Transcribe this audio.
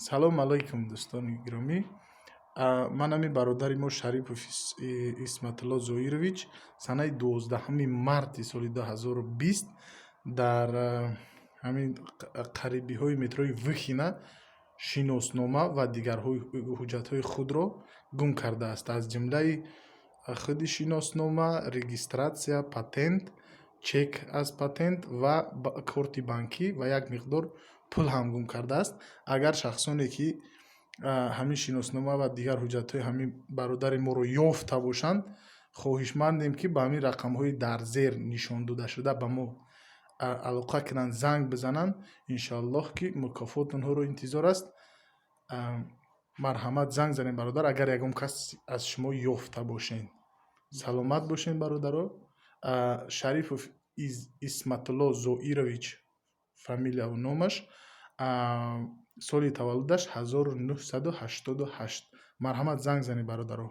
Салом алайкум, дӯстони гиромӣ. Манами бародари мо Шарипов Исматулло Зоирович санаи 12 марти соли 2020 дар ҳамин қарибиҳои метрои Вихина шиноснома ва дигар ҳуҷҷатҳои худро гум кардааст. Аз ҷумлаи худи шиноснома, регистратсия, патент, чек аз патент ва корти банкӣ ва як миқдор пул ҳам гум кардааст. Агар шахсоне ки ҳамин шиноснома ва дигар ҳуҷҷатҳои ҳамин бародари моро ёфта бошанд, хоҳишмандем ки ба ҳамин рақамҳои дар зер нишон дода шуда ба мо алоқа кунанд, занг бизананд. Иншоаллоҳ ки мукофот онҳоро интизор аст. Марҳамат, занг занед бародар, агар ягон кас аз шумо ёфта бошед. Саломат бошед бародаро. Шарипов Исматулло Зоирович фамилияу номаш, соли таваллудаш 1988. Марҳамат, занг занед бародаро.